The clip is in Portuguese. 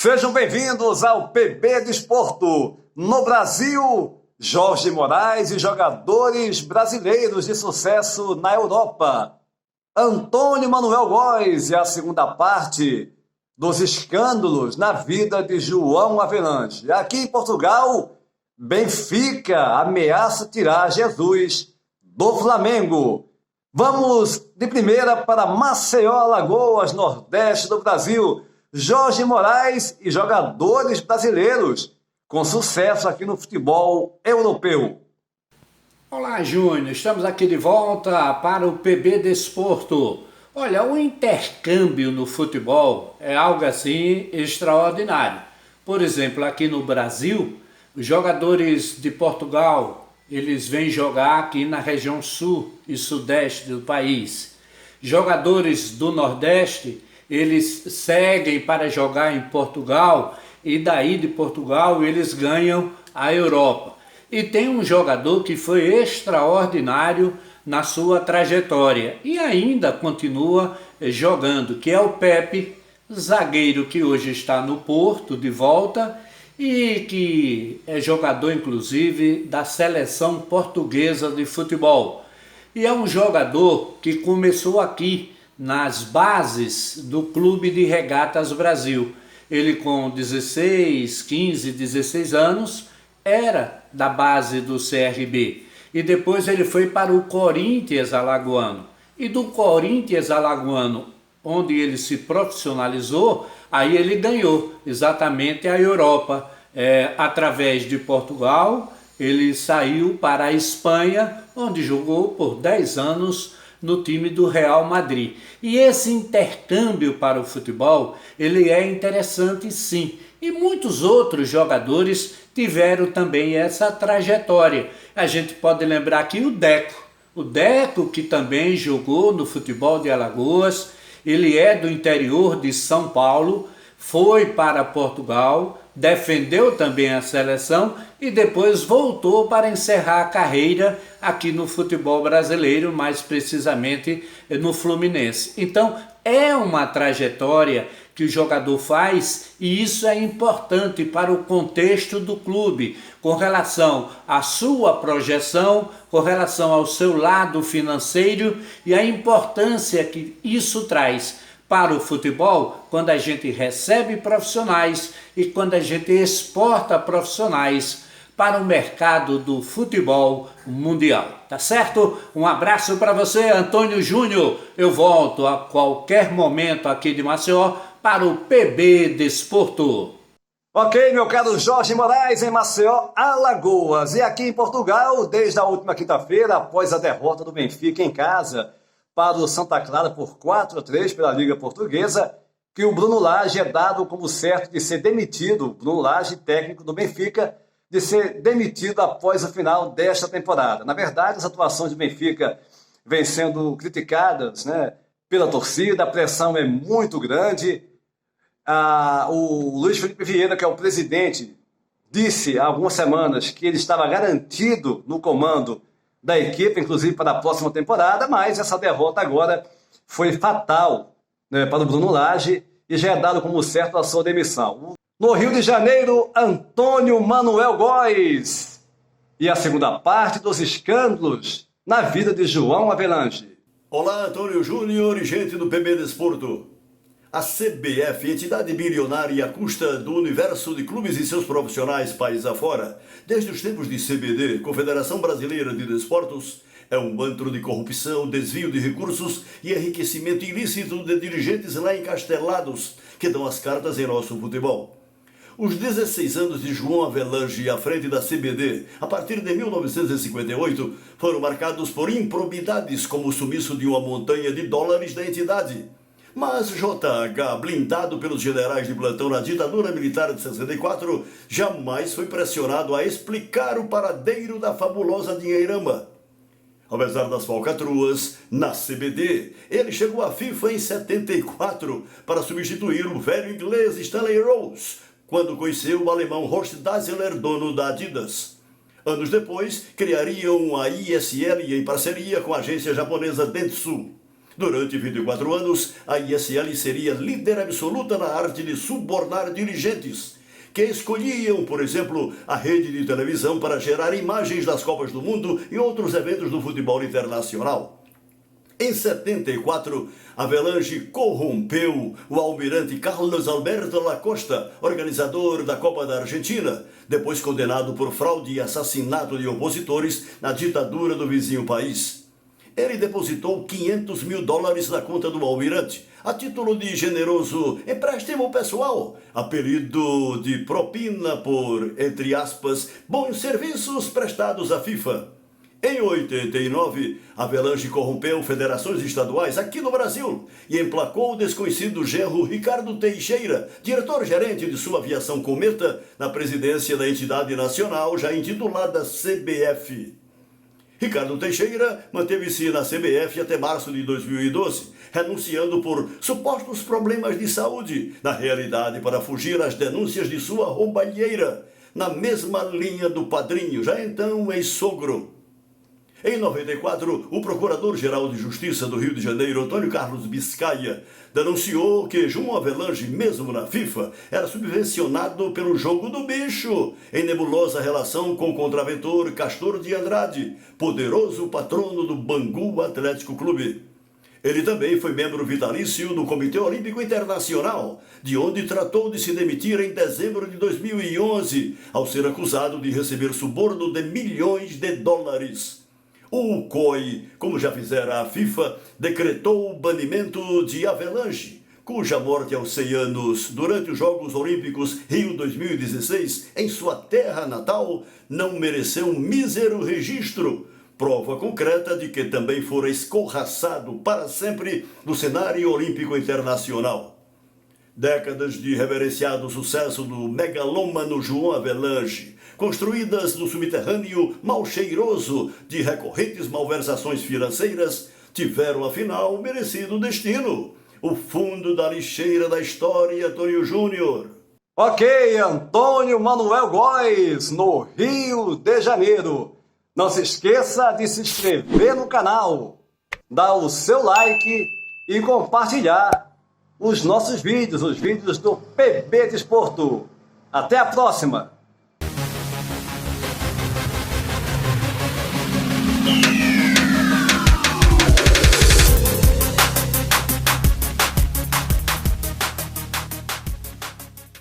Sejam bem-vindos ao PB Desporto. No Brasil, Jorge Moraes e jogadores brasileiros de sucesso na Europa. Antônio Manuel Góes e a segunda parte dos escândalos na vida de João Avelange. Aqui em Portugal, Benfica ameaça tirar Jesus do Flamengo. Vamos de primeira para Maceió, Alagoas, Nordeste do Brasil. Jorge Moraes e jogadores brasileiros com sucesso aqui no futebol europeu. Olá, Júnior. Estamos aqui de volta para o PB Desporto. Olha, o intercâmbio no futebol é algo assim extraordinário. Por exemplo, aqui no Brasil, os jogadores de Portugal, eles vêm jogar aqui na região sul e sudeste do país. Jogadores do Nordeste, eles seguem para jogar em Portugal e daí de Portugal eles ganham a Europa. E tem um jogador que foi extraordinário na sua trajetória e ainda continua jogando, que é o Pepe, zagueiro que hoje está no Porto de volta e que é jogador inclusive da seleção portuguesa de futebol. E é um jogador que começou aqui nas bases do Clube de Regatas Brasil. Ele com 16, 15, 16 anos era da base do CRB e depois ele foi para o Corinthians Alagoano. E do Corinthians Alagoano, onde ele se profissionalizou, aí ele ganhou exatamente a Europa. Através de Portugal, ele saiu para a Espanha, onde jogou por 10 anos no time do Real Madrid. E esse intercâmbio para o futebol, ele é interessante sim. E muitos outros jogadores tiveram também essa trajetória. A gente pode lembrar aqui o Deco. O Deco, que também jogou no futebol de Alagoas, ele é do interior de São Paulo, foi para Portugal, defendeu também a seleção e depois voltou para encerrar a carreira aqui no futebol brasileiro, mais precisamente no Fluminense. Então é uma trajetória que o jogador faz e isso é importante para o contexto do clube, com relação à sua projeção, com relação ao seu lado financeiro e a importância que isso traz para o futebol, quando a gente recebe profissionais e quando a gente exporta profissionais para o mercado do futebol mundial. Tá certo? Um abraço para você, Antônio Júnior. Eu volto a qualquer momento aqui de Maceió para o PB Desporto. Ok, meu caro Jorge Moraes em Maceió, Alagoas. E aqui em Portugal, desde a última quinta-feira, após a derrota do Benfica em casa para o Santa Clara por 4-3 pela Liga Portuguesa, que o Bruno Lage é dado como certo de ser demitido, Bruno Lage, técnico do Benfica, de ser demitido após o final desta temporada. Na verdade, as atuações do Benfica vêm sendo criticadas, pela torcida, a pressão é muito grande. O Luiz Felipe Vieira, que é o presidente, disse há algumas semanas que ele estava garantido no comando da equipe, inclusive para a próxima temporada, mas essa derrota agora foi fatal para o Bruno Lage e já é dado como certo a sua demissão. No Rio de Janeiro, Antônio Manuel Góes e a segunda parte dos escândalos na vida de João Avelange. Olá, Antônio Júnior e gente do PB Desporto. A CBF, entidade bilionária à custa do universo de clubes e seus profissionais país afora, desde os tempos de CBD, Confederação Brasileira de Desportos, é um antro de corrupção, desvio de recursos e enriquecimento ilícito de dirigentes lá encastelados que dão as cartas em nosso futebol. Os 16 anos de João Avelange à frente da CBD, a partir de 1958, foram marcados por improbidades como o sumiço de uma montanha de dólares da entidade. Mas JH, blindado pelos generais de plantão na ditadura militar de 64, jamais foi pressionado a explicar o paradeiro da fabulosa dinheirama. Apesar das falcatruas, na CBD, ele chegou à FIFA em 74 para substituir o velho inglês Stanley Rose, quando conheceu o alemão Horst Dassler, dono da Adidas. Anos depois, criariam a ISL em parceria com a agência japonesa Dentsu. Durante 24 anos, a ISL seria líder absoluta na arte de subornar dirigentes, que escolhiam, por exemplo, a rede de televisão para gerar imagens das Copas do Mundo e outros eventos do futebol internacional. Em 74, Avelange corrompeu o almirante Carlos Alberto Lacosta, organizador da Copa da Argentina, depois condenado por fraude e assassinato de opositores na ditadura do vizinho país. Ele depositou $500 mil na conta do almirante, a título de generoso empréstimo pessoal, apelido de propina por, entre aspas, bons serviços prestados à FIFA. Em 89, Avelange corrompeu federações estaduais aqui no Brasil e emplacou o desconhecido genro Ricardo Teixeira, diretor-gerente de sua aviação Cometa, na presidência da entidade nacional já intitulada CBF. Ricardo Teixeira manteve-se na CBF até março de 2012, renunciando por supostos problemas de saúde, na realidade para fugir às denúncias de sua roubalheira, na mesma linha do padrinho, já então ex-sogro. Em 94, o Procurador-Geral de Justiça do Rio de Janeiro, Antônio Carlos Biscaia, denunciou que João Avelange, mesmo na FIFA, era subvencionado pelo jogo do bicho, em nebulosa relação com o contraventor Castor de Andrade, poderoso patrono do Bangu Atlético Clube. Ele também foi membro vitalício do Comitê Olímpico Internacional, de onde tratou de se demitir em dezembro de 2011, ao ser acusado de receber suborno de milhões de dólares. O COI, como já fizera a FIFA, decretou o banimento de Avelange, cuja morte aos 100 anos, durante os Jogos Olímpicos Rio 2016, em sua terra natal, não mereceu um mísero registro, prova concreta de que também fora escorraçado para sempre do cenário olímpico internacional. Décadas de reverenciado sucesso do megalômano João Avelange, construídas no subterrâneo mal cheiroso de recorrentes malversações financeiras, tiveram afinal o merecido destino: o fundo da lixeira da história, Antônio Júnior. Ok, Antônio Manuel Góes, no Rio de Janeiro. Não se esqueça de se inscrever no canal, dar o seu like e compartilhar os nossos vídeos, os vídeos do PB Desporto. Até a próxima!